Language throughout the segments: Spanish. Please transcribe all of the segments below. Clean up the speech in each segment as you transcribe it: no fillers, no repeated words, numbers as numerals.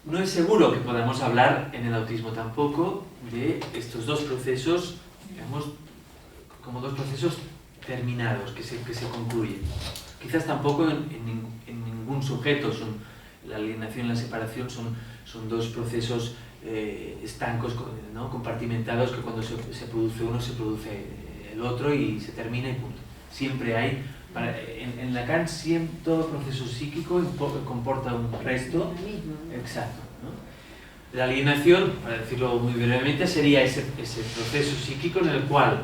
no es seguro que podamos hablar en el autismo tampoco de estos dos procesos, digamos, como dos procesos terminados, que se concluyen. Quizás tampoco en ningún sujeto la alienación y la separación son dos procesos estancos, ¿no?, compartimentados, que cuando se produce uno se produce el otro y se termina y punto. Siempre hay, en Lacan, siempre todo proceso psíquico comporta un resto. Exacto, ¿no? La alienación, para decirlo muy brevemente, sería ese proceso psíquico en el cual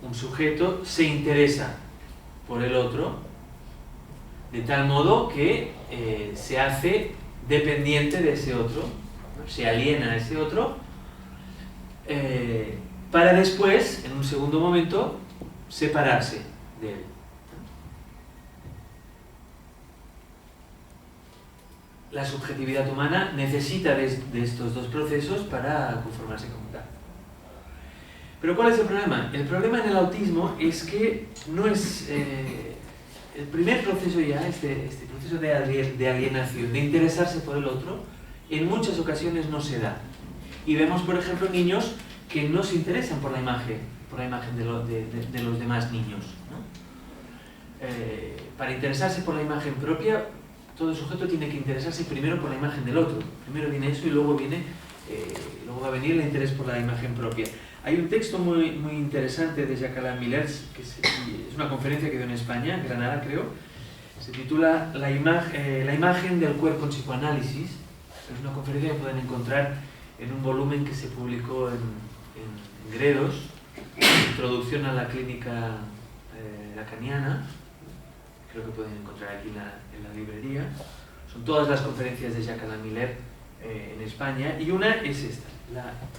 un sujeto se interesa por el otro de tal modo que se hace dependiente de ese otro, ¿no? Se aliena a ese otro, para después, en un segundo momento, separarse de él. La subjetividad humana necesita de estos dos procesos para conformarse como tal. Pero ¿cuál es el problema? El problema en el autismo es que no es... el primer proceso ya, este proceso de alienación, de interesarse por el otro, en muchas ocasiones no se da. Y vemos, por ejemplo, niños que no se interesan por la imagen de los demás niños, ¿no? Para interesarse por la imagen propia, todo sujeto tiene que interesarse primero por la imagen del otro. Primero viene eso y luego va a venir el interés por la imagen propia. Hay un texto muy interesante de Jacques Alain Miller, que es una conferencia que dio en España, en Granada creo, se titula La imagen del cuerpo en psicoanálisis. Es una conferencia que pueden encontrar en un volumen que se publicó en Gredos, Introducción a la clínica lacaniana. Creo que pueden encontrar aquí en la librería. Son todas las conferencias de Jacques Alain Miller en España, y una es esta,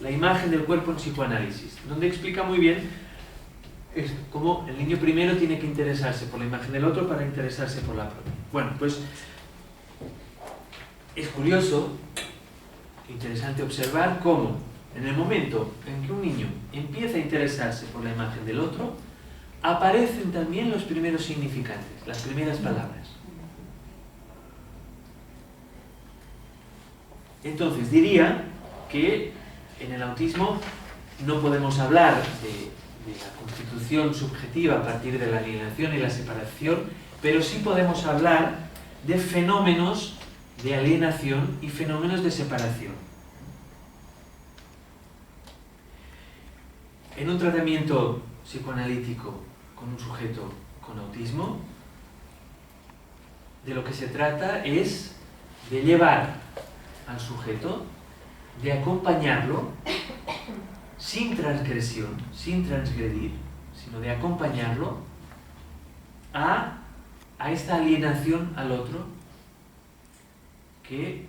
la imagen del cuerpo en psicoanálisis, donde explica muy bien cómo el niño primero tiene que interesarse por la imagen del otro para interesarse por la propia. Bueno, pues es curioso, interesante observar cómo en el momento en que un niño empieza a interesarse por la imagen del otro, aparecen también los primeros significantes, las primeras palabras. Entonces, diría que en el autismo no podemos hablar de la constitución subjetiva a partir de la alienación y la separación, pero sí podemos hablar de fenómenos de alienación y fenómenos de separación. En un tratamiento psicoanalítico con un sujeto con autismo, de lo que se trata es de llevar al sujeto, de acompañarlo sin transgresión, sin transgredir, sino de acompañarlo a esta alienación al otro que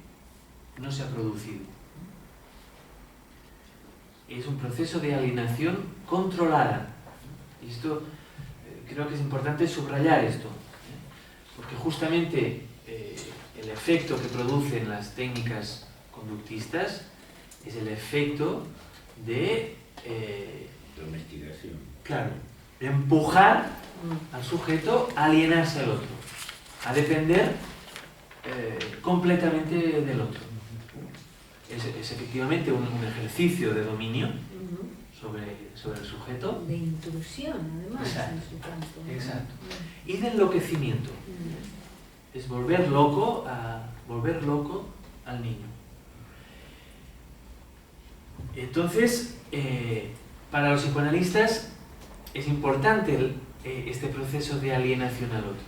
no se ha producido. Es un proceso de alienación controlada. Y esto creo que es importante subrayar esto, porque justamente el efecto que producen las técnicas conductistas es el efecto de domesticación. Claro, de empujar al sujeto a alienarse al otro, a depender completamente del otro. Es efectivamente un ejercicio de dominio sobre el sujeto. De intrusión, además, Exacto, en su campo, ¿no? Exacto. Y de enloquecimiento. Es volver loco al niño. Entonces, para los psicoanalistas es importante este proceso de alienación al otro,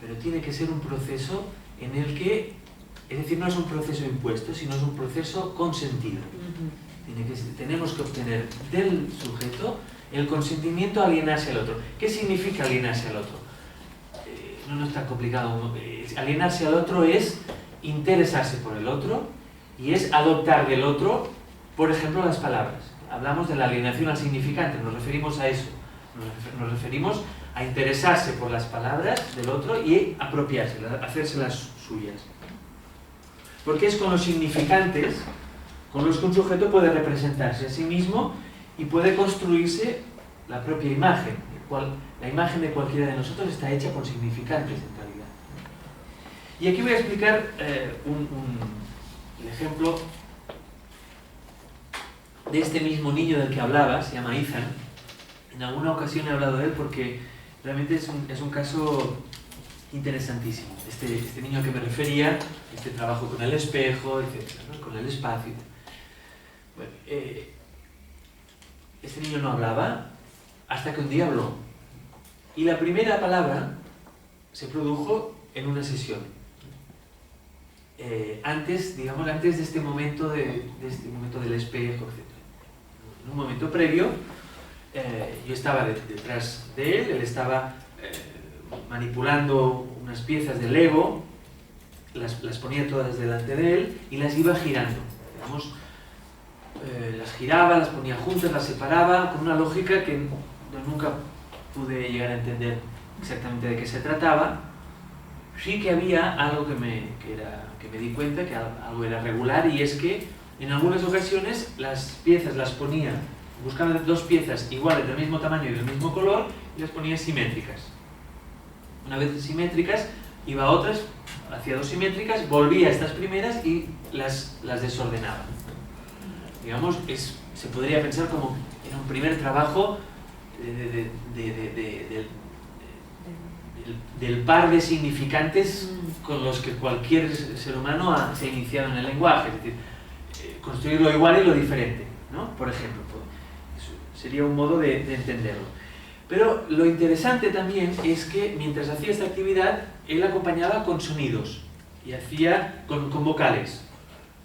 pero tiene que ser un proceso en el que, es decir, no es un proceso impuesto, sino es un proceso consentido. Tenemos que obtener del sujeto el consentimiento a alienarse al otro. ¿Qué significa alienarse al otro? No es tan complicado. Alienarse al otro es interesarse por el otro y es adoptar del otro, por ejemplo, las palabras. Hablamos de la alienación al significante, nos referimos a eso. Nos referimos a interesarse por las palabras del otro y apropiárselas, hacérselas suyas. Porque es con los significantes con los que un sujeto puede representarse a sí mismo y puede construirse la propia imagen. La imagen de cualquiera de nosotros está hecha por significantes, en realidad. Y aquí voy a explicar el ejemplo de este mismo niño del que hablaba, se llama Ethan. En alguna ocasión he hablado de él porque realmente es un caso interesantísimo. Este niño al que me refería, este trabajo con el espejo, etcétera, ¿no? Con el espacio. Bueno, este niño no hablaba hasta que un día habló. Y la primera palabra se produjo en una sesión. Antes de este momento, del espejo, etc. En un momento previo, yo estaba detrás de él estaba manipulando unas piezas de Lego, las ponía todas delante de él y las iba girando. Digamos, las giraba, las ponía juntas, las separaba, con una lógica que nunca pude llegar a entender exactamente de qué se trataba. Sí que había algo que me di cuenta, que algo era regular, y es que en algunas ocasiones las piezas las ponía, buscaba dos piezas iguales, del mismo tamaño y del mismo color, y las ponía simétricas. Una vez simétricas, iba a otras, hacía dos simétricas, volvía a estas primeras y las desordenaba. Digamos, se podría pensar como en un primer trabajo del par de significantes con los que cualquier ser humano se ha iniciado en el lenguaje, es decir, construir lo igual y lo diferente, ¿no? Por ejemplo, eso sería un modo de entenderlo. Pero lo interesante también es que mientras hacía esta actividad, él acompañaba con sonidos y hacía con vocales.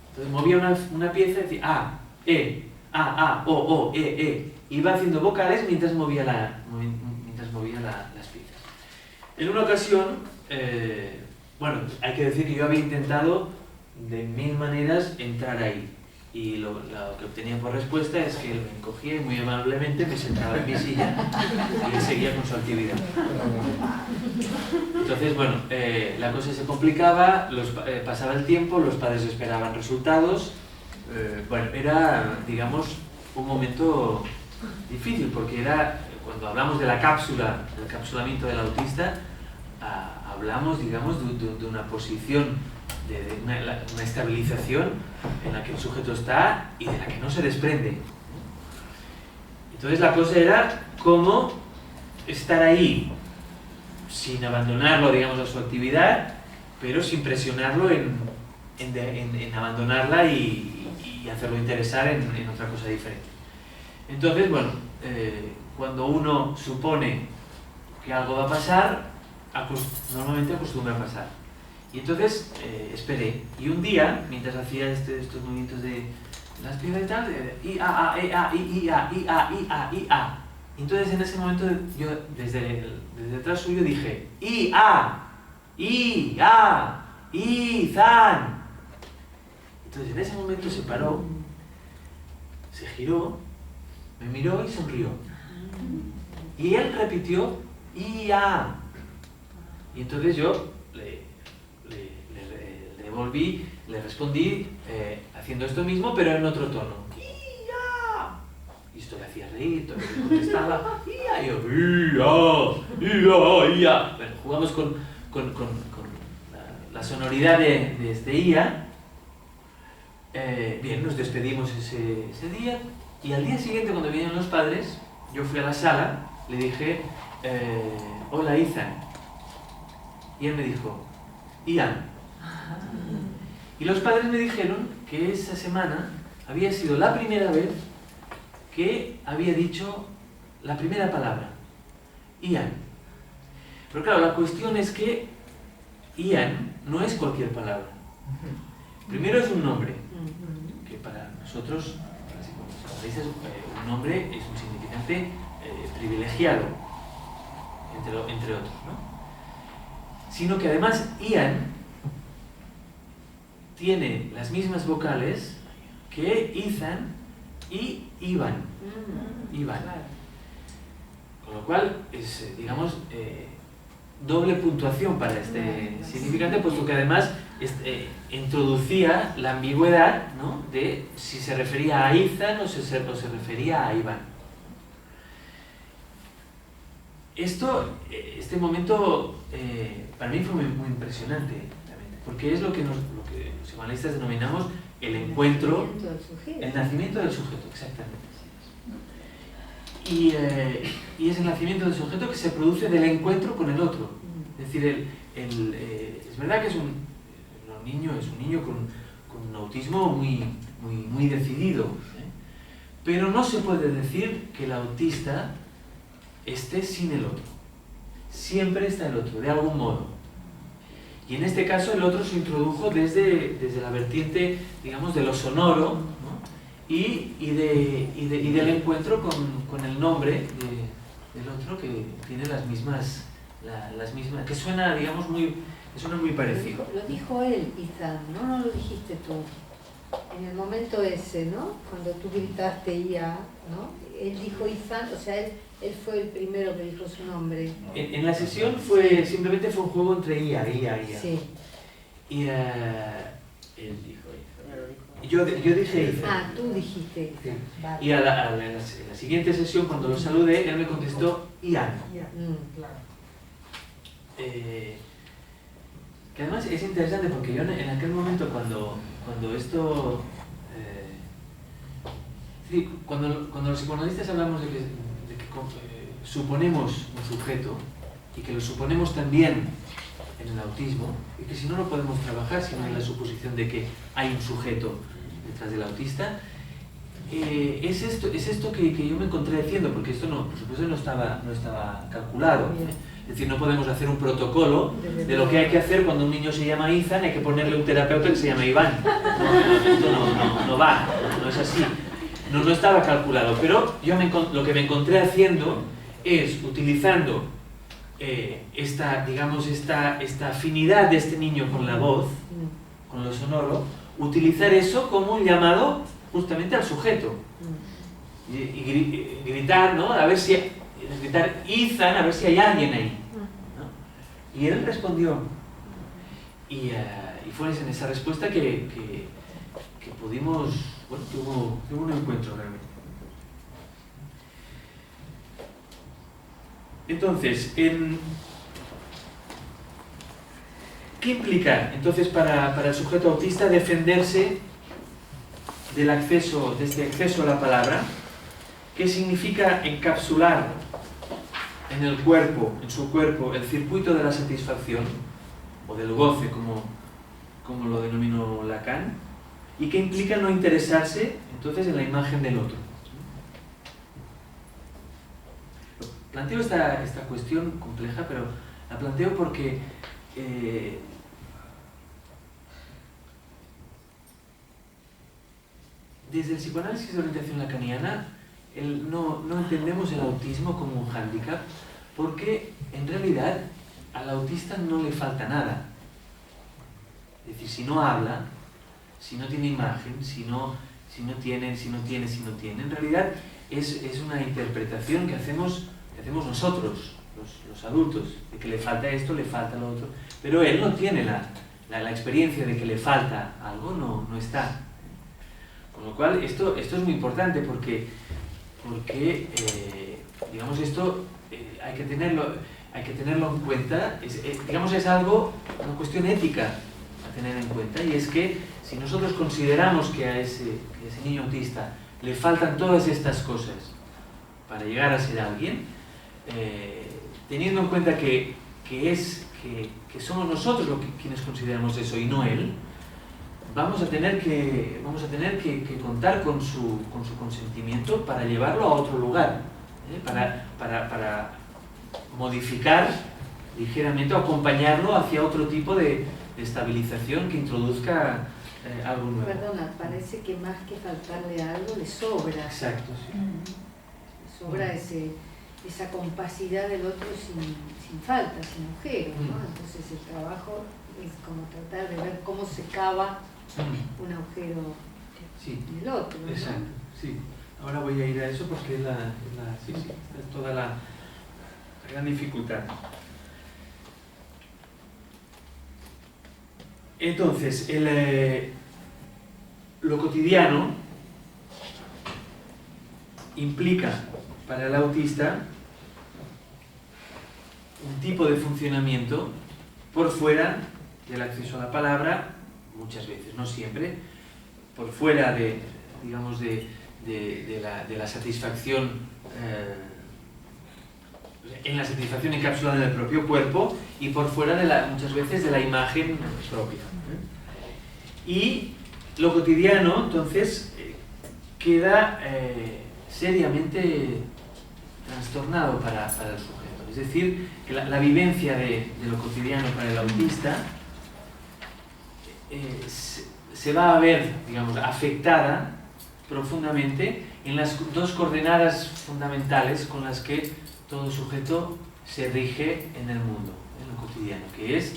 Entonces movía una pieza y decía A, E, A, O, E. Iba haciendo vocales mientras movía las piezas. En una ocasión, bueno, hay que decir que yo había intentado de 1000 maneras entrar ahí. Y lo que obtenía por respuesta es que él me encogía y muy amablemente me sentaba en mi silla y él seguía con su actividad. Entonces, bueno, la cosa se complicaba, pasaba el tiempo, los padres esperaban resultados. Bueno, era, digamos, un momento difícil, porque era, cuando hablamos de la cápsula, del encapsulamiento del autista, hablamos, digamos, de una posición, de una estabilización en la que el sujeto está y de la que no se desprende. Entonces la cosa era cómo estar ahí sin abandonarlo, digamos, a su actividad, pero sin presionarlo en abandonarla y hacerlo interesar en otra cosa diferente. Entonces, bueno, cuando uno supone que algo va a pasar, normalmente acostumbra a pasar. Y entonces esperé. Y un día, mientras hacía estos movimientos de las piezas y tal, I, A, E, A, I, A, I, A, I, A, I, A. Y entonces en ese momento yo desde detrás suyo dije I, A, Zan. Entonces en ese momento se paró, se giró, me miró y sonrió. Y él repitió I, A. Y entonces yo le devolví, le respondí haciendo esto mismo, pero en otro tono. ¡Ia! Y esto le hacía reír, todo le contestaba. ¡Ia! Y yo, ¡Ia! ¡Ia! Bueno, jugamos con la sonoridad de este IA. Bien, nos despedimos ese día, y al día siguiente, cuando vinieron los padres, yo fui a la sala, le dije, hola Ethan. Y él me dijo, Ian. Y los padres me dijeron que esa semana había sido la primera vez que había dicho la primera palabra, Ian. Pero claro, la cuestión es que Ian no es cualquier palabra. Primero es un nombre, que para nosotros, para los psicoanalistas, un nombre es un significante privilegiado, entre otros, ¿no? Sino que además Ian tiene las mismas vocales que Ethan y Ivan. Con lo cual es, digamos, doble puntuación para este significante, puesto que además introducía la ambigüedad, ¿no?, de si se refería a Ethan o se refería a Ivan. Este momento para mí fue muy impresionante, realmente, porque es lo que los psicoanalistas denominamos el encuentro, nacimiento del sujeto. el nacimiento del sujeto, exactamente. Y es el nacimiento del sujeto que se produce del encuentro con el otro. Es decir, es verdad que es un niño con un autismo muy decidido, ¿eh? Pero no se puede decir que el autista esté sin el otro. Siempre está el otro, de algún modo. Y en este caso el otro se introdujo desde la vertiente, digamos, de lo sonoro, ¿no? y del encuentro con el nombre del otro, que tiene las mismas, que suena, digamos, que suena muy parecido. Lo dijo él, Ethan, ¿no? No lo dijiste tú. En el momento ese, ¿no? Cuando tú gritaste IA, ¿no? Él dijo Ethan, o sea, él fue el primero que dijo su nombre. En la sesión simplemente fue un juego entre IA. Sí. Y Él dijo eso. yo dije Ethan. Ah, tú dijiste. Sí. Vale. Y en la siguiente sesión, cuando lo saludé, él me contestó Ian. Claro. Que además es interesante porque yo en aquel momento cuando esto... cuando los psicoanalistas hablamos de que suponemos un sujeto y que lo suponemos también en el autismo, y que si no lo podemos trabajar si no hay la suposición de que hay un sujeto detrás del autista, es esto que yo me encontré haciendo, porque esto no, por supuesto no estaba calculado. Es decir, no podemos hacer un protocolo de lo que hay que hacer cuando un niño se llama Ethan, hay que ponerle un terapeuta que se llama Iván. Esto no va, no es así. No estaba calculado, pero yo lo que me encontré haciendo es utilizando esta afinidad de este niño con la voz, con lo sonoro, utilizar eso como un llamado justamente al sujeto. Y gritar, ¿no? Gritar Ethan, a ver si hay alguien ahí, ¿no? Y él respondió. Y fue en esa respuesta que pudimos, bueno, tuvo un encuentro realmente. Entonces, ¿qué implica entonces para el sujeto autista defenderse de este acceso a la palabra? ¿Qué significa encapsular en su cuerpo, el circuito de la satisfacción o del goce, como lo denominó Lacan? ¿Y qué implica no interesarse entonces en la imagen del otro? Planteo esta cuestión compleja, pero la planteo porque desde el psicoanálisis de orientación lacaniana no entendemos el autismo como un hándicap, porque en realidad al autista no le falta nada. Es decir, si no habla, si no tiene imagen, si no tiene, en realidad es una interpretación que hacemos nosotros, los adultos, de que le falta esto, le falta lo otro, pero él no tiene la experiencia de que le falta algo, no está. Con lo cual, esto es muy importante porque digamos, esto hay que tenerlo en cuenta, es algo, una cuestión ética a tener en cuenta, y es que si nosotros consideramos que a ese niño autista le faltan todas estas cosas para llegar a ser alguien, teniendo en cuenta que somos nosotros quienes consideramos eso y no él, vamos a tener que contar con su consentimiento para llevarlo a otro lugar, para modificar ligeramente o acompañarlo hacia otro tipo de estabilización que introduzca algo nuevo. Perdona, parece que más que faltarle algo le sobra. Exacto, sí. Le sobra esa compacidad del otro sin falta, sin agujero, ¿no? Entonces el trabajo es como tratar de ver cómo se cava un agujero en el otro, ¿no? Exacto, sí. Ahora voy a ir a eso porque es toda la gran dificultad. Entonces, lo cotidiano implica para el autista un tipo de funcionamiento por fuera del acceso a la palabra, muchas veces, no siempre, por fuera de, digamos, de la satisfacción, en la satisfacción encapsulada en el propio cuerpo y por fuera muchas veces de la imagen propia. Y lo cotidiano, entonces, queda seriamente trastornado para el sujeto. Es decir, que la vivencia de lo cotidiano para el autista se va a ver, digamos, afectada profundamente en las dos coordenadas fundamentales con las que todo sujeto se rige en el mundo, en lo cotidiano, que es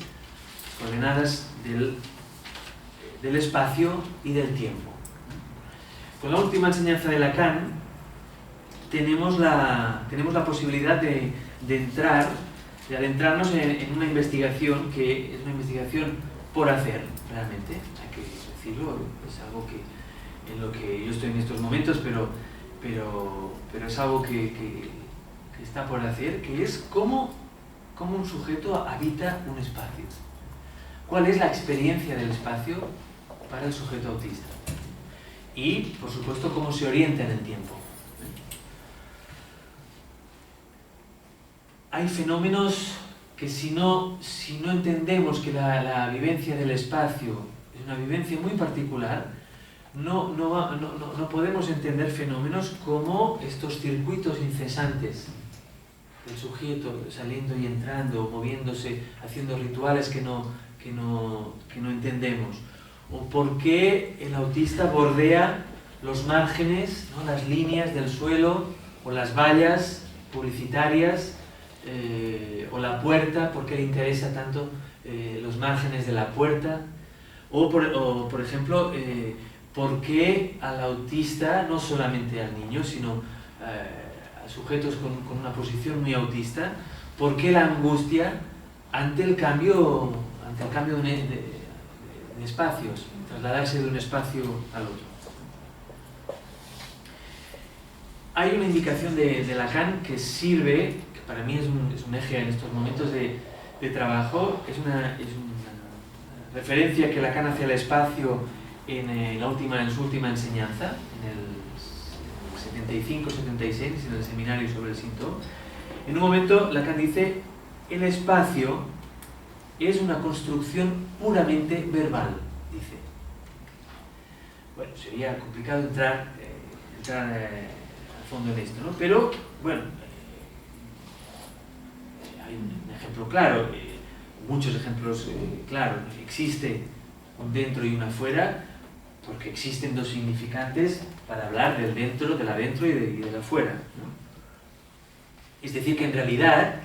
coordenadas del espacio y del tiempo. Con la última enseñanza de Lacan tenemos la posibilidad de adentrarnos en una investigación que es una investigación por hacer, realmente, hay que decirlo, es algo en lo que yo estoy en estos momentos, pero es algo que está por hacer, que es cómo un sujeto habita un espacio. ¿Cuál es la experiencia del espacio para el sujeto autista? Y, por supuesto, cómo se orienta en el tiempo. Hay fenómenos que si no entendemos que la vivencia del espacio es una vivencia muy particular, no podemos entender fenómenos como estos circuitos incesantes del sujeto saliendo y entrando, moviéndose, haciendo rituales que no entendemos. O por qué el autista bordea los márgenes, ¿no?, las líneas del suelo, o las vallas publicitarias, o la puerta, por qué le interesa tanto los márgenes de la puerta. O por ejemplo, por qué al autista, no solamente al niño, sino a sujetos con una posición muy autista, por qué la angustia ante el cambio de espacios, trasladarse de un espacio al otro. Hay una indicación de Lacan que sirve, que para mí es un eje en estos momentos de trabajo, es una referencia que Lacan hace al espacio en su última enseñanza, en el 75-76, en el seminario sobre el Shinto. En un momento Lacan dice: el espacio es una construcción puramente verbal, dice. Bueno, sería complicado entrar a fondo en esto, ¿no? Pero, bueno, hay un ejemplo claro, muchos ejemplos claros. Existe un dentro y un afuera, porque existen dos significantes para hablar del dentro, del adentro y del afuera, ¿no? Es decir, que en realidad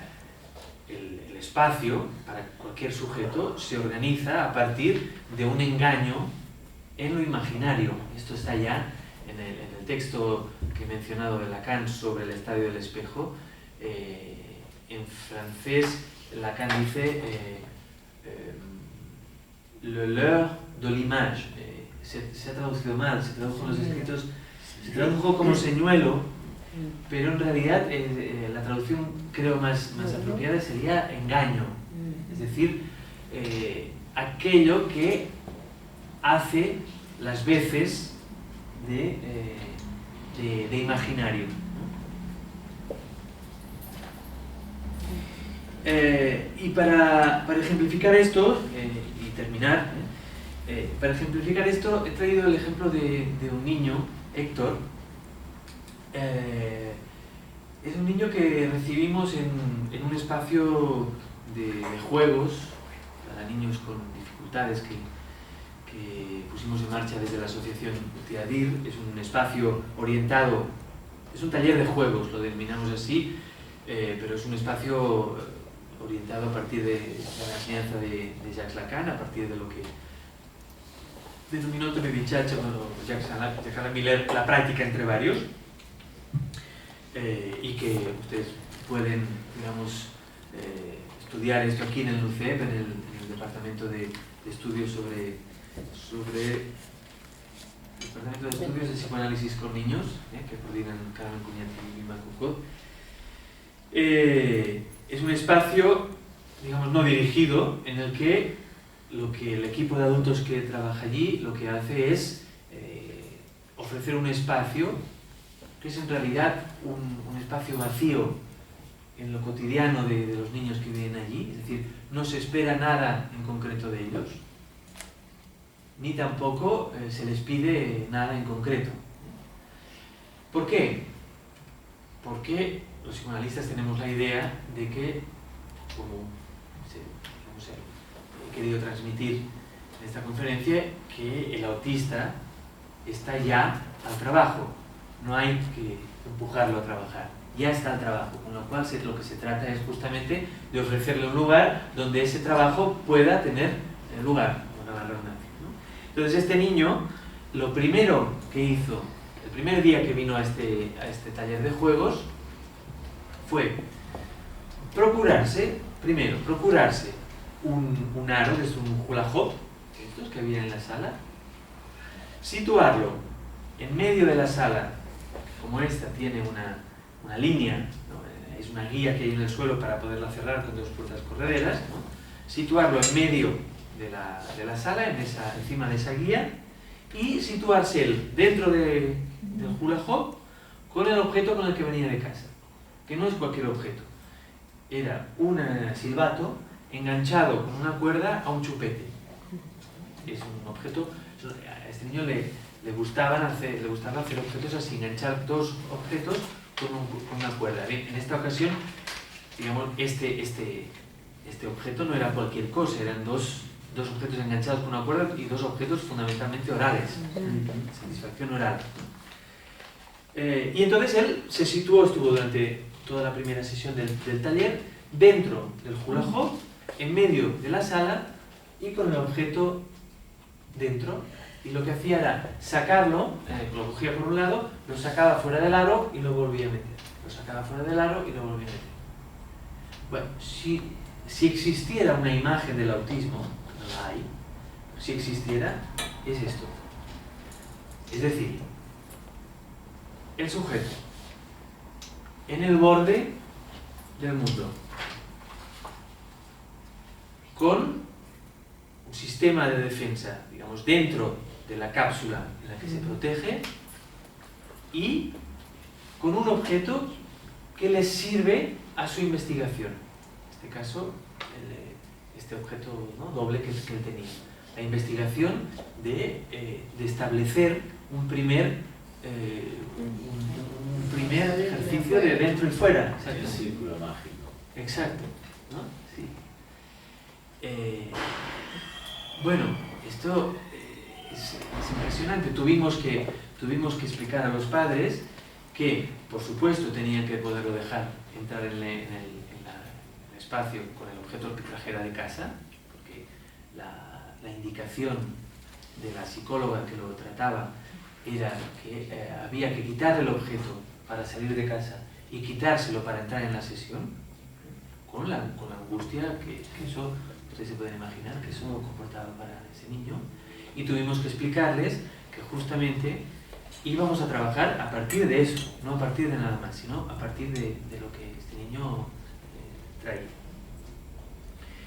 el espacio, para cualquier sujeto, se organiza a partir de un engaño en lo imaginario. Esto está ya en el texto que he mencionado de Lacan sobre el estadio del espejo. En francés, Lacan dice le leurre de l'image. Se ha traducido mal, se tradujo en los escritos, se tradujo como señuelo, pero en realidad la traducción, creo, más apropiada sería engaño. Es decir, aquello que hace las veces de imaginario, ¿no? Y para ejemplificar esto, y terminar, para ejemplificar esto he traído el ejemplo de un niño, Héctor. Es un niño que recibimos en un espacio de juegos para niños con dificultades que pusimos en marcha desde la asociación Teadir. Es un espacio orientado, es un taller de juegos, lo denominamos así, pero es un espacio orientado a partir de la enseñanza de Jacques Lacan, a partir de lo que denominó Tony Dichacha, Jacques Miller, la práctica entre varios, y que ustedes pueden, digamos, estudiar esto aquí en el NUCEP, en el Departamento de Estudios sobre el Departamento de Estudios de Psicoanálisis con Niños, que coordinan Carmen Cuñati y Vilma Cucot. Es un espacio, digamos, no dirigido, en el que el equipo de adultos que trabaja allí lo que hace es ofrecer un espacio que es en realidad un espacio vacío en lo cotidiano de los niños que viven allí, es decir, no se espera nada en concreto de ellos, ni tampoco se les pide nada en concreto. ¿Por qué? Porque los psicoanalistas tenemos la idea de que, como he querido transmitir en esta conferencia, que el autista está ya al trabajo, no hay que empujarlo a trabajar, ya está al trabajo, con lo cual lo que se trata es justamente de ofrecerle un lugar donde ese trabajo pueda tener lugar, con la redundancia, ¿no? Entonces este niño, lo primero que hizo, el primer día que vino a este taller de juegos, fue procurarse un aro, es un hula hoop, estos que había en la sala, situarlo en medio de la sala, como esta tiene una línea, ¿no? Es una guía que hay en el suelo para poderla cerrar con dos puertas correderas, ¿no? Situarlo en medio de la sala, encima de esa guía, y situarse él dentro del hula hoop con el objeto con el que venía de casa, que no es cualquier objeto, era un silbato enganchado con una cuerda a un chupete. Es un objeto, a este niño le gustaba hacer objetos así, enganchar dos objetos con una cuerda. Bien, en esta ocasión, digamos, este objeto no era cualquier cosa, eran dos objetos enganchados con una cuerda y dos objetos fundamentalmente orales, satisfacción oral. Y entonces él estuvo durante toda la primera sesión del taller dentro del hula hoop, en medio de la sala y con el objeto dentro, y lo que hacía era sacarlo, lo cogía por un lado, lo sacaba fuera del aro y lo volvía a meter, lo sacaba fuera del aro y lo volvía a meter. Bueno, si existiera una imagen del autismo, no la hay, si existiera, es esto. Es decir, el sujeto en el borde del mundo, con un sistema de defensa, digamos, dentro de la cápsula en la que se protege, y con un objeto que les sirve a su investigación. En este caso, este objeto, ¿no?, doble que él tenía. La investigación de establecer un primer ejercicio de dentro y fuera. El círculo mágico. Exacto, ¿no? Sí. Bueno, esto es impresionante. Tuvimos que explicar a los padres que, por supuesto, tenían que poderlo dejar entrar en el espacio con el objeto que trajera de casa, porque la indicación de la psicóloga que lo trataba era que había que quitar el objeto para salir de casa y quitárselo para entrar en la sesión, con la angustia que eso, ustedes se pueden imaginar, que eso comportaba para ese niño. Y tuvimos que explicarles que justamente íbamos a trabajar a partir de eso, no a partir de nada más, sino a partir de lo que este niño traía.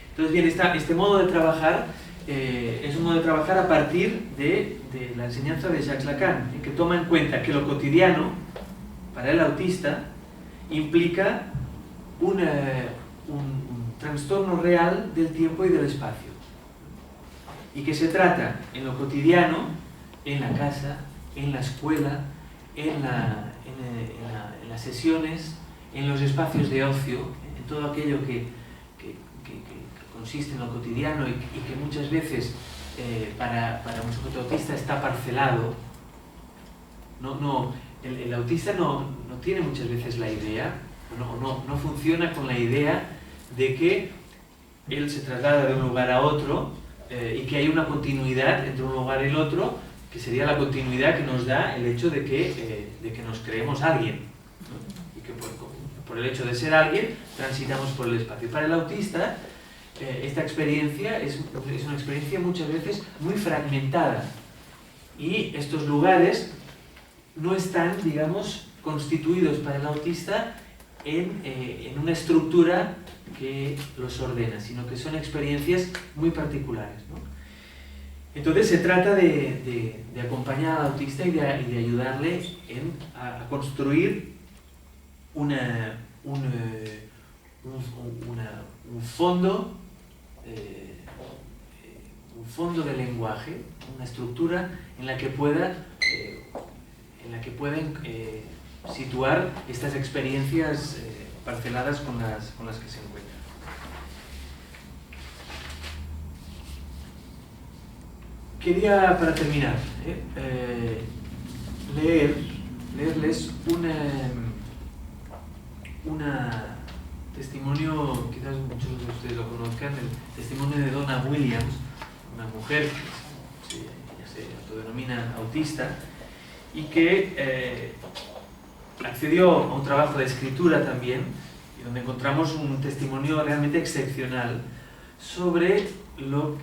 Entonces, bien, este modo de trabajar es un modo de trabajar a partir de la enseñanza de Jacques Lacan, en que toma en cuenta que lo cotidiano, para el autista, implica un trastorno real del tiempo y del espacio. Y que se trata en lo cotidiano, en la casa, en la escuela, en las sesiones, en los espacios de ocio, en todo aquello que consiste en lo cotidiano y que muchas veces para un sujeto autista está parcelado. El autista no tiene muchas veces la idea, no funciona con la idea de que él se traslada de un lugar a otro y que hay una continuidad entre un lugar y el otro, que sería la continuidad que nos da el hecho de que nos creemos alguien, ¿no? Y que por el hecho de ser alguien transitamos por el espacio. Para el autista, esta experiencia es una experiencia muchas veces muy fragmentada, y estos lugares no están, digamos, constituidos para el autista en una estructura que los ordena, sino que son experiencias muy particulares, ¿no? Entonces se trata de acompañar al autista y de ayudarle a construir un fondo de lenguaje, una estructura en la que puedan situar estas experiencias parceladas con las que se encuentran. Quería, para terminar, leerles un testimonio, quizás muchos de ustedes lo conozcan, el testimonio de Donna Williams, una mujer que ella se autodenomina autista y que accedió a un trabajo de escritura también, y donde encontramos un testimonio realmente excepcional sobre lo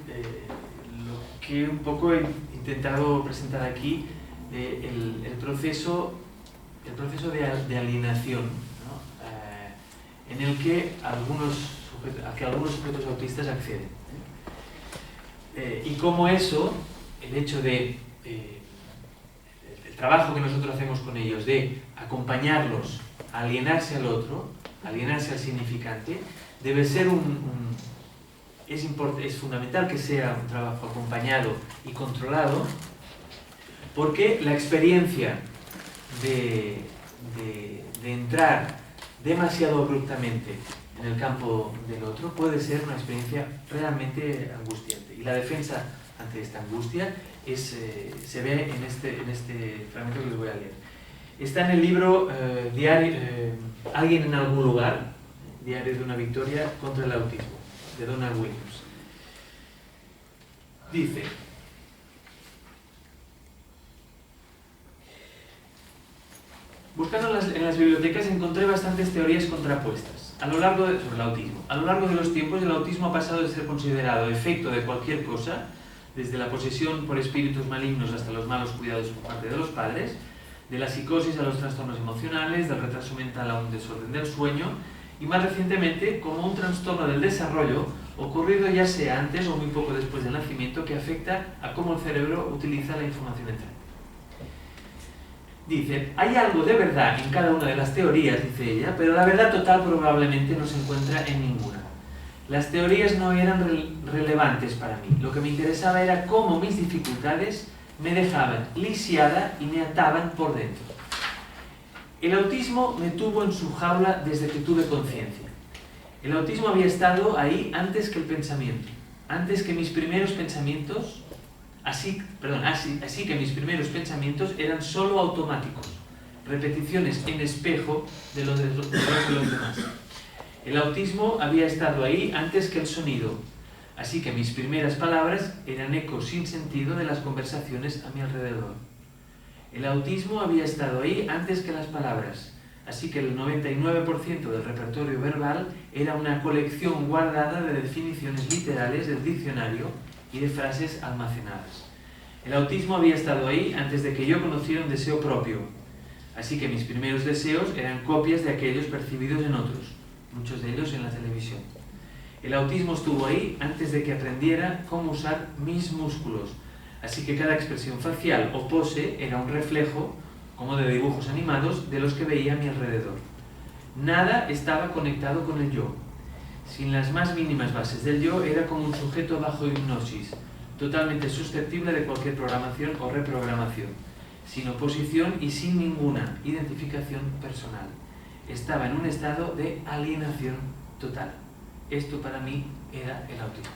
que un poco he intentado presentar aquí, el proceso de alienación, ¿no? En el que algunos sujetos autistas acceden. Y cómo eso, el hecho de el trabajo que nosotros hacemos con ellos de acompañarlos a alienarse al otro, alienarse al significante, debe ser es fundamental que sea un trabajo acompañado y controlado, porque la experiencia de entrar demasiado abruptamente en el campo del otro puede ser una experiencia realmente angustiante. Y la defensa ante esta angustia se ve en este fragmento que les voy a leer. Está en el libro Alguien en algún lugar, Diario de una victoria contra el autismo, de Donna Williams. Dice: buscando en las bibliotecas encontré bastantes teorías contrapuestas sobre el autismo. A lo largo de los tiempos, el autismo ha pasado de ser considerado efecto de cualquier cosa, desde la posesión por espíritus malignos hasta los malos cuidados por parte de los padres, de la psicosis a los trastornos emocionales, del retraso mental a un desorden del sueño, y más recientemente como un trastorno del desarrollo ocurrido ya sea antes o muy poco después del nacimiento, que afecta a cómo el cerebro utiliza la información entrante. Dice: hay algo de verdad en cada una de las teorías, dice ella, pero la verdad total probablemente no se encuentra en ninguna. Las teorías no eran relevantes para mí. Lo que me interesaba era cómo mis dificultades me dejaban lisiada y me ataban por dentro. El autismo me tuvo en su jaula desde que tuve conciencia. El autismo había estado ahí antes que el pensamiento, antes que mis primeros pensamientos, así que mis primeros pensamientos eran solo automáticos, repeticiones en espejo de los demás. El autismo había estado ahí antes que el sonido, así que mis primeras palabras eran ecos sin sentido de las conversaciones a mi alrededor. El autismo había estado ahí antes que las palabras, así que el 99% del repertorio verbal era una colección guardada de definiciones literales del diccionario y de frases almacenadas. El autismo había estado ahí antes de que yo conociera un deseo propio, así que mis primeros deseos eran copias de aquellos percibidos en otros, muchos de ellos en la televisión. El autismo estuvo ahí antes de que aprendiera cómo usar mis músculos, así que cada expresión facial o pose era un reflejo, como de dibujos animados, de los que veía a mi alrededor. Nada estaba conectado con el yo. Sin las más mínimas bases del yo, era como un sujeto bajo hipnosis, totalmente susceptible de cualquier programación o reprogramación, sin oposición y sin ninguna identificación personal. Estaba en un estado de alienación total. Esto para mí era el autismo.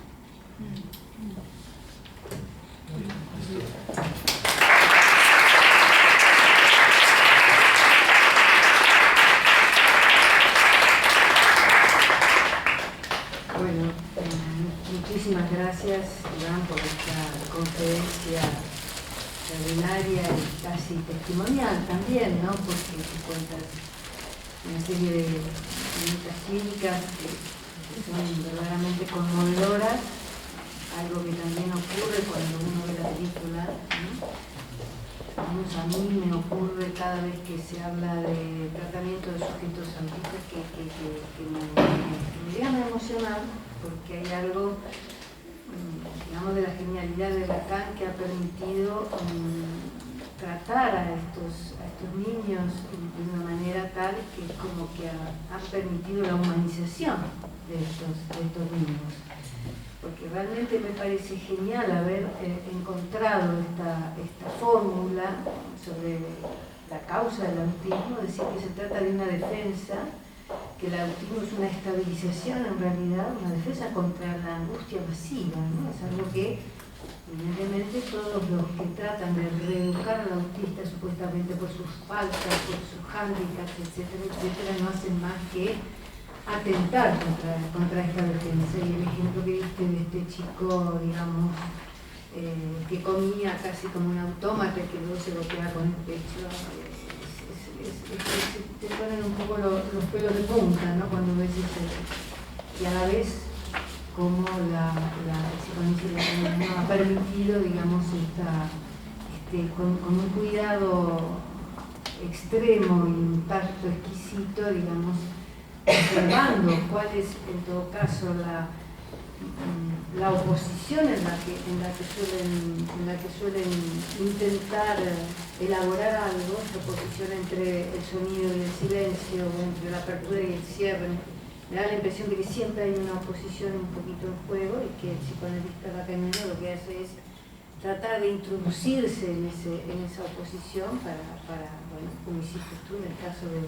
Bueno, muchísimas gracias, Iván, por esta conferencia extraordinaria y casi testimonial también, ¿no? Porque tú cuentas una serie de viñetas clínicas que son verdaderamente conmovedoras, algo que también ocurre cuando uno ve la película, ¿no? A mí me ocurre cada vez que se habla de tratamiento de sujetos autistas que me llegan a emocionar, porque hay algo digamos, de la genialidad de Lacan, que ha permitido tratar a estos niños de una manera tal que como que ha permitido la humanización de estos niños. Porque realmente me parece genial haber encontrado esta fórmula sobre la causa del autismo, decir que se trata de una defensa, que el autismo es una estabilización en realidad, una defensa contra la angustia masiva, ¿no? Es algo que evidentemente todos los que tratan de reeducar al autista supuestamente por sus faltas, por sus hándicaps, etcétera, etcétera, no hacen más que atentar contra esta defensa. Y el ejemplo que diste de este chico, digamos, que comía casi como un autómata, que luego se golpeaba con el pecho, te ponen un poco los pelos de punta, ¿no? Cuando ves eso. Y a la vez como el psicoanálisis ha permitido, digamos, con un cuidado extremo y un tacto exquisito, digamos, observando cuál es en todo caso la oposición en la que suelen intentar elaborar algo, esta oposición entre el sonido y el silencio, entre la apertura y el cierre. Me da la impresión de que siempre hay una oposición un poquito en juego y que el psicoanalista lacaniano lo que hace es tratar de introducirse en esa oposición para bueno, como hiciste tú en el caso de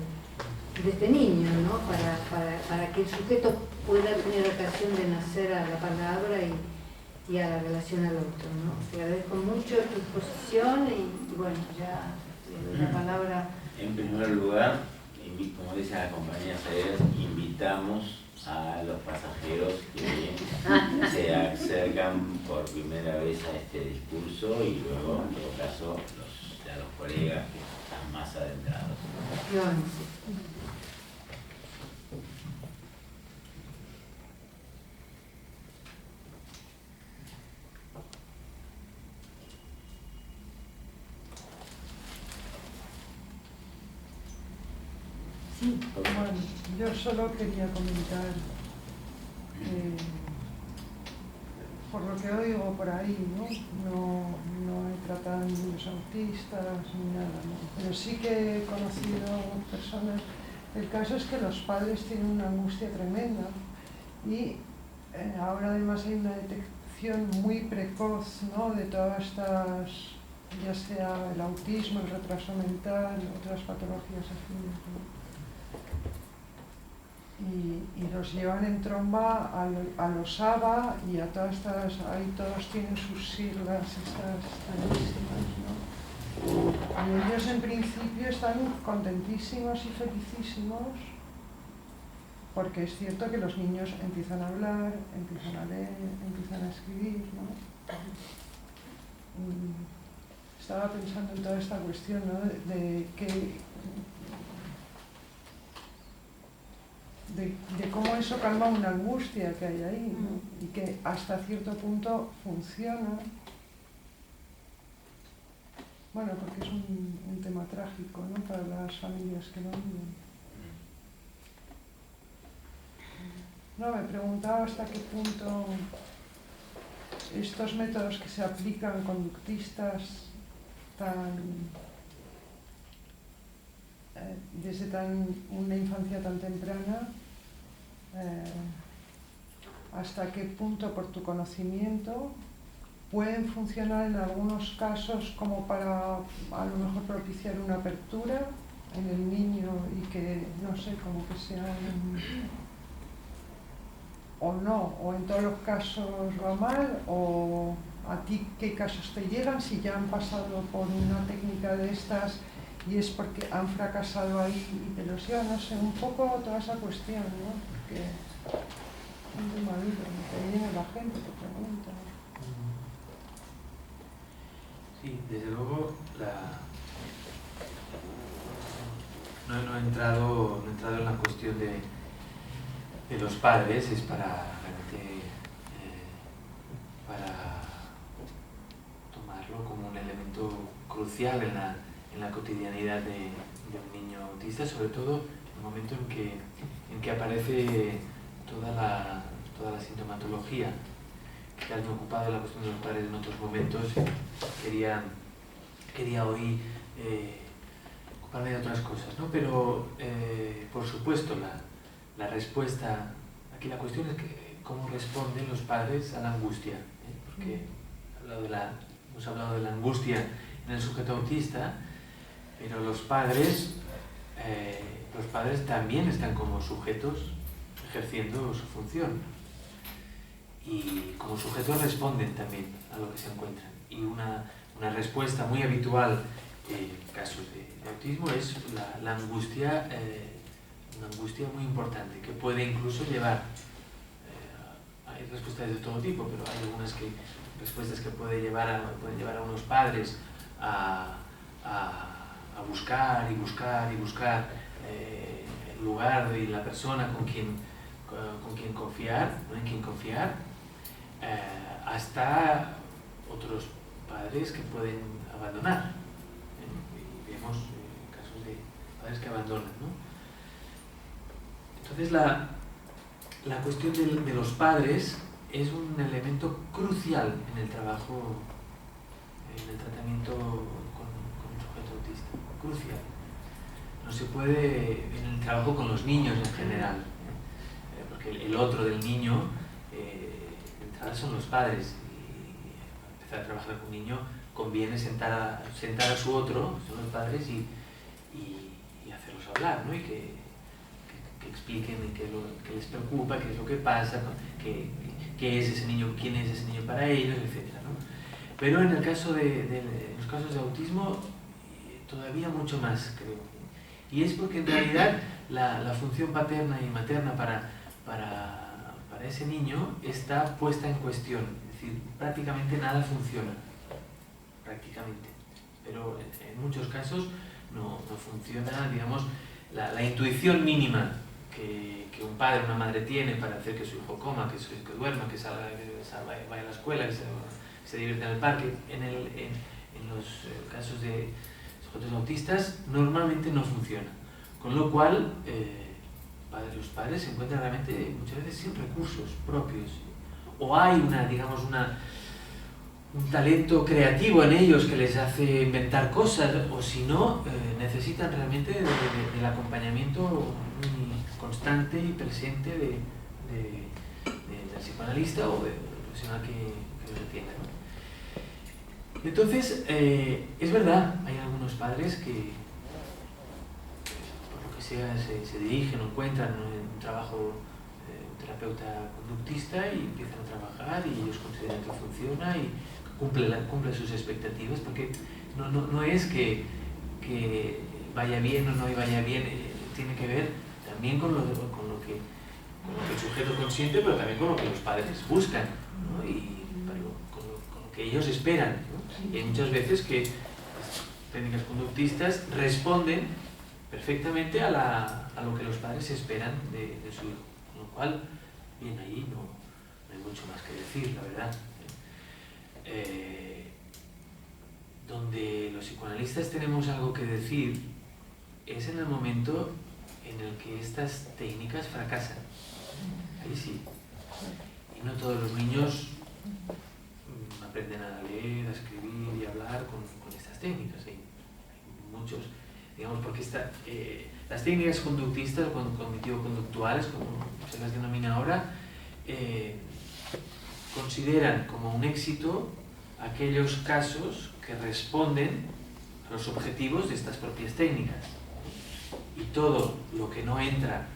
este niño, ¿no? Para que el sujeto pueda tener ocasión de nacer a la palabra y a la relación al otro, ¿no? Te agradezco mucho tu exposición y bueno, ya le doy la palabra. En primer lugar, como dice la compañía Sager, invitamos a los pasajeros que se acercan por primera vez a este discurso y luego, en todo caso, a los colegas que están más adentrados. Sí. Bueno, yo solo quería comentar, por lo que oigo por ahí, no he tratado a niños autistas ni nada, ¿no? Pero sí que he conocido personas. El caso es que los padres tienen una angustia tremenda y ahora además hay una detección muy precoz, ¿no? De todas estas, ya sea el autismo, el retraso mental, otras patologías afines, ¿no? Y los llevan en tromba a los ABA y a todas estas, ahí todos tienen sus siglas, estas estadísticas, ¿no? Y ellos en principio están contentísimos y felicísimos porque es cierto que los niños empiezan a hablar, empiezan a leer, empiezan a escribir, ¿no? Y estaba pensando en toda esta cuestión, ¿no? De cómo eso calma una angustia que hay ahí, ¿no? Y que hasta cierto punto funciona. Bueno, porque es un tema trágico, ¿no? Para las familias que lo viven. No, me preguntaba hasta qué punto estos métodos que se aplican conductistas desde una infancia tan temprana, hasta qué punto por tu conocimiento pueden funcionar en algunos casos como para a lo mejor propiciar una apertura en el niño y que, no sé, como que sean o no, o en todos los casos va mal, o a ti qué casos te llegan si ya han pasado por una técnica de estas y es porque han fracasado ahí y te los llevan, no sé, un poco toda esa cuestión, ¿no? Porque es un tema duro, te viene la gente, te pregunta. Sí, desde luego no he entrado en la cuestión de los padres, es para tomarlo como un elemento crucial en la cotidianidad de un niño autista, sobre todo en el momento en que aparece toda la sintomatología. quizás me he ocupado de la cuestión de los padres en otros momentos, quería hoy ocuparme de otras cosas, ¿no? Pero, por supuesto, la respuesta, aquí la cuestión es que cómo responden los padres a la angustia, ¿eh? Porque hemos hablado de la angustia en el sujeto autista, pero los padres también están como sujetos ejerciendo su función y como sujetos responden también a lo que se encuentran. Y una respuesta muy habitual en casos de autismo es la angustia, una angustia muy importante que puede incluso llevar, hay respuestas de todo tipo, pero hay algunas respuestas que pueden llevar a unos padres a buscar y buscar y buscar el lugar y la persona con quien confiar, ¿no? En quien confiar, hasta otros padres que pueden abandonar. Y vemos casos de padres que abandonan, ¿no? Entonces la cuestión de los padres es un elemento crucial en el trabajo, en el tratamiento con un sujeto autista, crucial. No se puede, en el trabajo con los niños en general, porque el otro del niño, de entrada son los padres, y para empezar a trabajar con un niño conviene sentar a su otro, son los padres, y hacerlos hablar, ¿no? Y que expliquen qué les preocupa, qué es lo que pasa, ¿no? qué es ese niño, quién es ese niño para ellos, etc., ¿no? Pero en el caso de los casos de autismo, todavía mucho más, creo. Y es porque en realidad la función paterna y materna para ese niño está puesta en cuestión. Es decir, prácticamente nada funciona. Prácticamente. Pero en muchos casos no funciona, digamos, la intuición mínima que un padre o una madre tiene para hacer que su hijo coma, que su hijo duerma, que salga, vaya a la escuela, que se divierta en el parque. En los casos de sujetos autistas normalmente no funciona. Con lo cual, los padres se encuentran realmente muchas veces sin recursos propios. O hay un talento creativo en ellos que les hace inventar cosas, o si no, necesitan realmente del acompañamiento muy constante y presente del psicoanalista o del profesional que los atienda, ¿no? Entonces, es verdad, hay algunos padres que, por lo que sea, se dirigen o encuentran un trabajo, un terapeuta conductista y empiezan a trabajar y ellos consideran que funciona y cumple sus expectativas, porque no es que vaya bien o no vaya bien, tiene que ver también con lo que el sujeto consiente, pero también con lo que los padres buscan, ¿no? Y con lo que ellos esperan, ¿no? Y hay muchas veces que las técnicas conductistas responden perfectamente a lo que los padres esperan de su hijo, con lo cual, bien, ahí no hay mucho más que decir, la verdad. Donde los psicoanalistas tenemos algo que decir es en el momento en el que estas técnicas fracasan. Ahí sí. Y no todos los niños aprenden a leer, a escribir y a hablar con estas técnicas. Hay muchos, digamos, porque las técnicas conductistas, cognitivo-conductuales, como se las denomina ahora, consideran como un éxito aquellos casos que responden a los objetivos de estas propias técnicas. Y todo lo que no entra,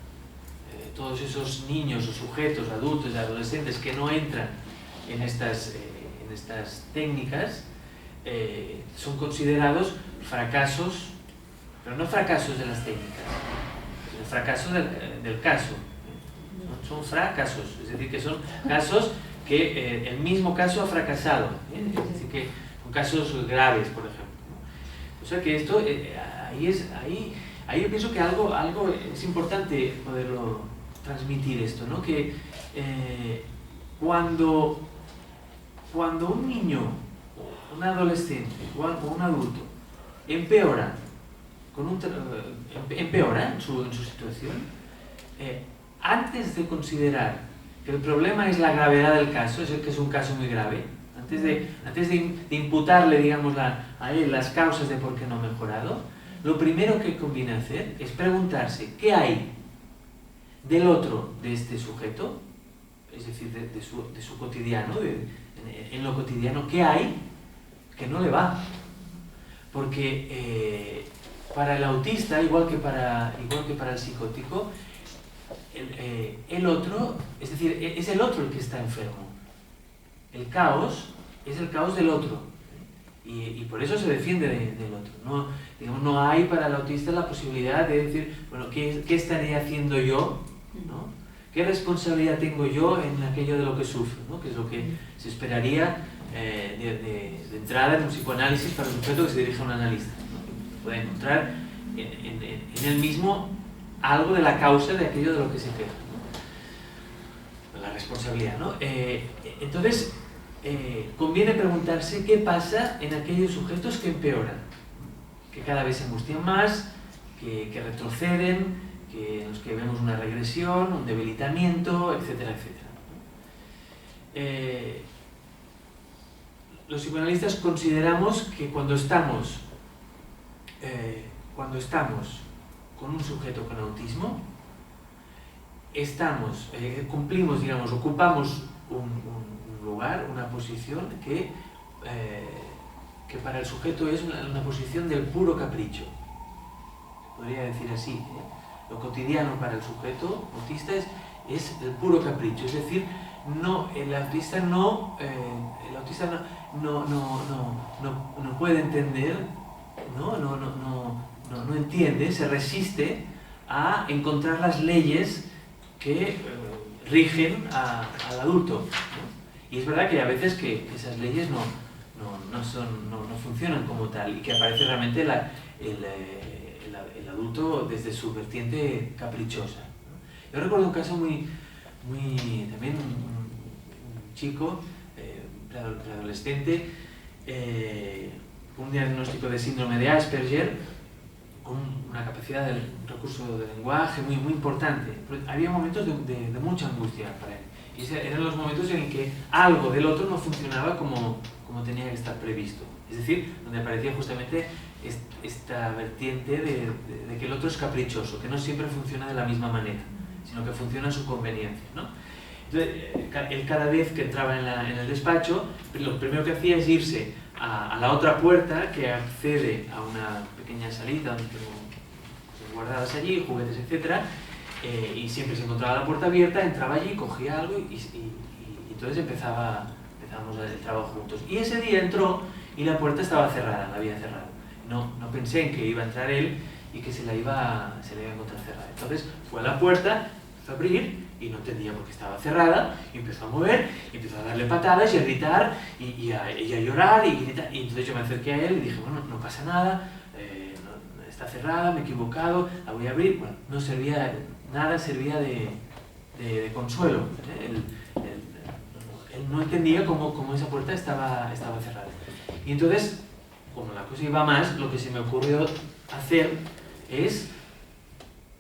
todos esos niños o sujetos, adultos y adolescentes que no entran en estas técnicas, son considerados fracasos, pero no fracasos de las técnicas, sino fracasos del caso. Son fracasos, es decir, que son casos que el mismo caso ha fracasado, es decir, que son casos graves, por ejemplo. O sea que esto, ahí yo pienso que algo es importante poderlo transmitir esto, ¿no? Que cuando un niño, un adolescente o un adulto empeora en su situación, antes de considerar que el problema es la gravedad del caso, es que es un caso muy grave, antes de imputarle, digamos, a él las causas de por qué no ha mejorado, lo primero que conviene hacer es preguntarse qué hay del otro, de este sujeto, es decir, de su cotidiano, en lo cotidiano, qué hay que no le va. Porque para el autista, igual que para el psicótico, el otro, es decir, es el otro el que está enfermo. El caos es el caos del otro. Y por eso se defiende del otro. No, digamos, no hay para el autista la posibilidad de decir, bueno, ¿qué estaré haciendo yo? ¿No? ¿Qué responsabilidad tengo yo en aquello de lo que sufro? ¿No? Que es lo que se esperaría de entrada en un psicoanálisis para un sujeto que se dirige a un analista, ¿no? Puede encontrar en él mismo algo de la causa de aquello de lo que se queja, ¿no? La responsabilidad, ¿no? Entonces, conviene preguntarse qué pasa en aquellos sujetos que empeoran, que cada vez se angustian más, que retroceden, en los que vemos una regresión, un debilitamiento, etcétera, etcétera. Los psicoanalistas consideramos que cuando estamos con un sujeto con autismo, cumplimos, digamos, ocupamos un lugar, una posición que para el sujeto es una posición del puro capricho. Podría decir así, ¿eh? Lo cotidiano para el sujeto autista es el puro capricho, es decir, el autista no puede entender, no entiende, se resiste a encontrar las leyes que rigen al adulto, ¿no? Y es verdad que a veces que esas leyes no funcionan como tal y que aparece realmente el adulto desde su vertiente caprichosa, ¿no? Yo recuerdo un caso también un chico, preadolescente, con un diagnóstico de síndrome de Asperger, con una capacidad de recurso de lenguaje muy importante. Pero había momentos de mucha angustia para él. Y eran los momentos en que algo del otro no funcionaba como tenía que estar previsto. Es decir, donde aparecía justamente esta vertiente de que el otro es caprichoso, que no siempre funciona de la misma manera, sino que funciona a su conveniencia, ¿no? Entonces, él cada vez que entraba en el despacho, lo primero que hacía es irse a la otra puerta que accede a una pequeña salita donde tengo cosas guardadas allí, juguetes, etc. Y siempre se encontraba la puerta abierta, entraba allí, cogía algo y entonces empezamos el trabajo juntos. Y ese día entró y la puerta estaba cerrada, la había cerrado. No pensé en que iba a entrar él y que se la iba a encontrar cerrada. Entonces fue a la puerta, empezó a abrir y no entendía por qué estaba cerrada, y empezó a mover, y empezó a darle patadas y a gritar y a llorar y gritar. Y entonces yo me acerqué a él y dije, bueno, no pasa nada, está cerrada, me he equivocado, la voy a abrir. Bueno, no servía nada, servía de consuelo. Él no entendía cómo esa puerta estaba cerrada. Y entonces, como la cosa iba más, lo que se me ocurrió hacer es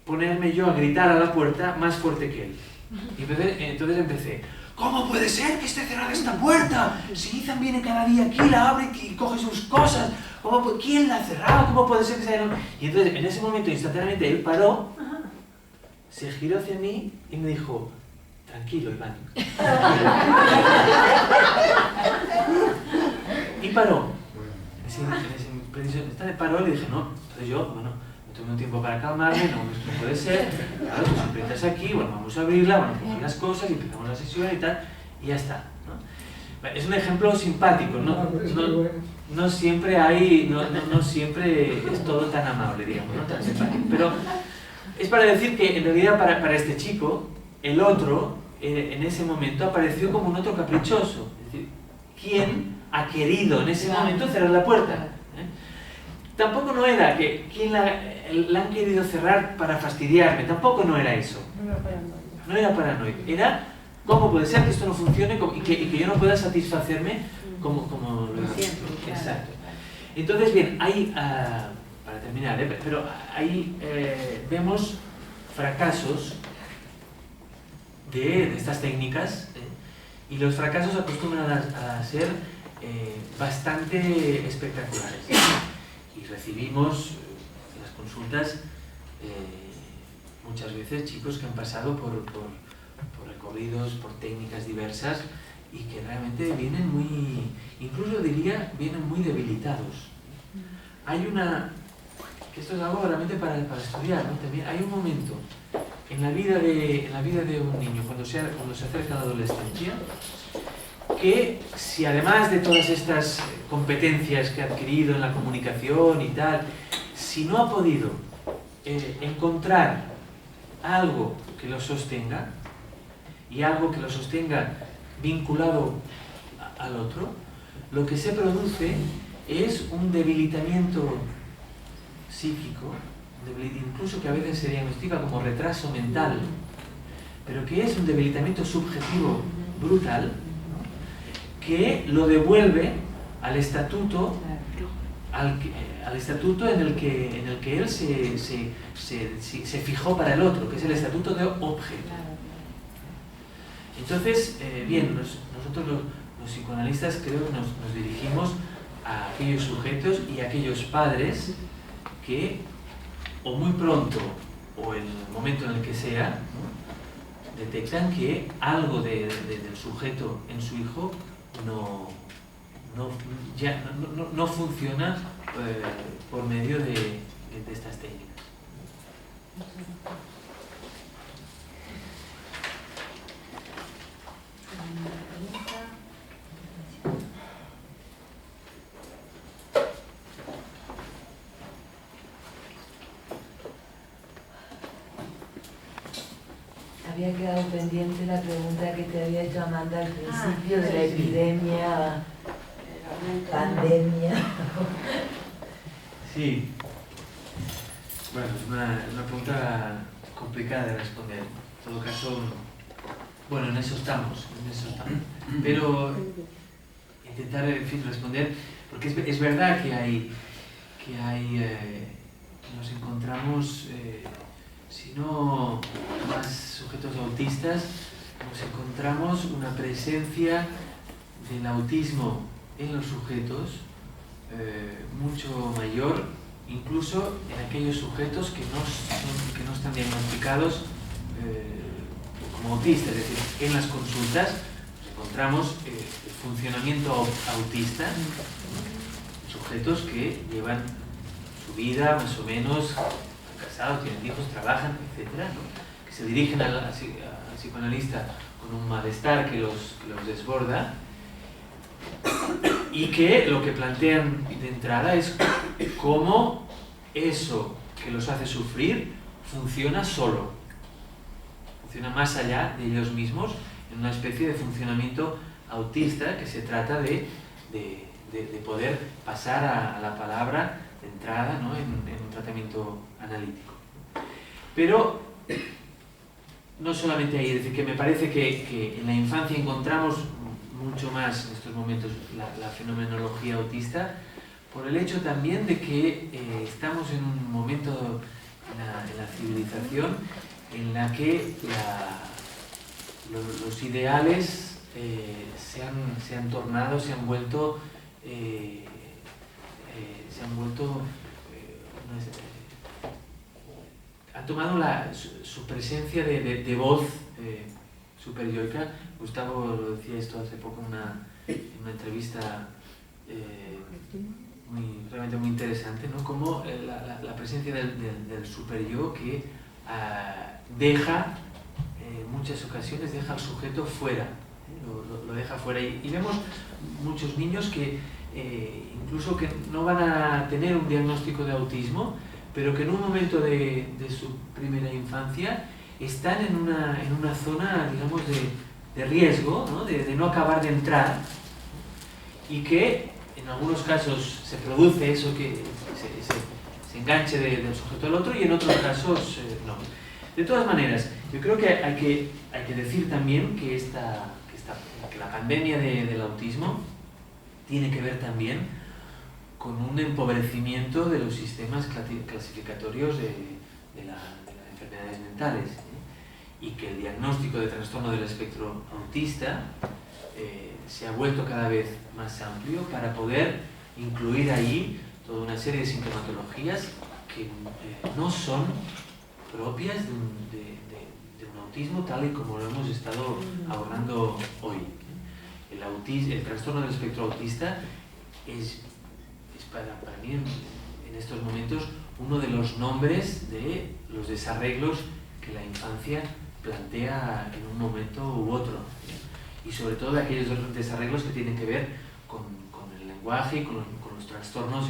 ponerme yo a gritar a la puerta más fuerte que él. Y entonces empecé, ¿cómo puede ser que esté cerrada esta puerta? Si Ethan viene cada día aquí, la abre y coge sus cosas. ¿Quién la ha cerrado? ¿Cómo puede ser que se haya...? Y entonces, en ese momento, instantáneamente, él paró, se giró hacia mí y me dijo, tranquilo, Iván. Y paró. En ese preciso instante paró y le dije, no. Entonces yo, bueno, tomé un tiempo para calmarme, no puede ser, claro, tú siempre estás aquí, bueno, vamos a abrirla, bueno, cogí las cosas y empezamos la sesión y tal, y ya está, ¿no? Es un ejemplo simpático, no siempre no siempre es todo tan amable, digamos, no tan simpático, pero es para decir que en realidad para este chico, el otro, en ese momento, apareció como un otro caprichoso, es decir, ¿quién ha querido en ese momento cerrar la puerta? Tampoco no era que quien la han querido cerrar para fastidiarme, tampoco no era eso. No era paranoia. Era cómo puede ser que esto no funcione y que yo no pueda satisfacerme como lo siempre. Exacto. Entonces, bien, ahí, para terminar, pero ahí vemos fracasos de estas técnicas, y los fracasos acostumbran a ser bastante espectaculares. Y recibimos en las consultas muchas veces chicos que han pasado por recorridos, por técnicas diversas y que realmente vienen muy, incluso diría, vienen muy debilitados. Hay una, que esto es algo realmente para estudiar, ¿no? También hay un momento en la vida de un niño, cuando se acerca a la adolescencia, que si además de todas estas competencias que ha adquirido en la comunicación y tal, si no ha podido encontrar algo que lo sostenga, y algo que lo sostenga vinculado al otro, lo que se produce es un debilitamiento psíquico, incluso que a veces se diagnostica como retraso mental, pero que es un debilitamiento subjetivo brutal, ¿no? Que lo devuelve al estatuto, al estatuto en el que él se fijó para el otro, que es el estatuto de objeto. Entonces, bien, nosotros los psicoanalistas creo que nos dirigimos a aquellos sujetos y a aquellos padres que, o muy pronto, o en el momento en el que sea, ¿no?, detectan que algo del sujeto en su hijo no funciona por medio de estas técnicas. Había quedado pendiente la pregunta que te había hecho Amanda al principio de la epidemia, pandemia. Sí. Bueno, es una pregunta complicada de responder. En todo caso, bueno, en eso estamos. Pero intentar, en fin, responder, porque es verdad que nos encontramos, si no más sujetos autistas, nos encontramos una presencia del autismo en los sujetos mucho mayor, incluso en aquellos sujetos que no están diagnosticados como autistas. Es decir, en las consultas nos encontramos el funcionamiento autista, sujetos que llevan su vida más o menos casados, tienen hijos, trabajan, etc., ¿no?, que se dirigen al psicoanalista con un malestar que los desborda y que lo que plantean de entrada es cómo eso que los hace sufrir funciona solo, funciona más allá de ellos mismos, en una especie de funcionamiento autista que se trata de poder pasar a la palabra de entrada, ¿no?, en un tratamiento analítico. Pero no solamente ahí, es decir, que me parece que en la infancia encontramos mucho más en estos momentos la fenomenología autista, por el hecho también de que estamos en un momento en la civilización en la que los ideales se han tornado, han tomado su presencia de voz superyoica. Gustavo lo decía esto hace poco en una entrevista realmente muy interesante, ¿no? Como la presencia del superyo que deja, en muchas ocasiones, deja al sujeto fuera, lo deja fuera. Y vemos muchos niños que incluso que no van a tener un diagnóstico de autismo, pero que en un momento de su primera infancia están en una zona, digamos, de riesgo, ¿no?, de no acabar de entrar, y que en algunos casos se produce eso, que se enganche del sujeto al otro, y en otros casos no. De todas maneras, yo creo que hay que decir también que la pandemia del autismo tiene que ver también con un empobrecimiento de los sistemas clasificatorios de las enfermedades mentales, y que el diagnóstico de trastorno del espectro autista se ha vuelto cada vez más amplio para poder incluir ahí toda una serie de sintomatologías que no son propias de un autismo tal y como lo hemos estado abordando hoy. El trastorno del espectro autista es para mí en estos momentos uno de los nombres de los desarreglos que la infancia plantea en un momento u otro, y sobre todo de aquellos desarreglos que tienen que ver con el lenguaje y con los trastornos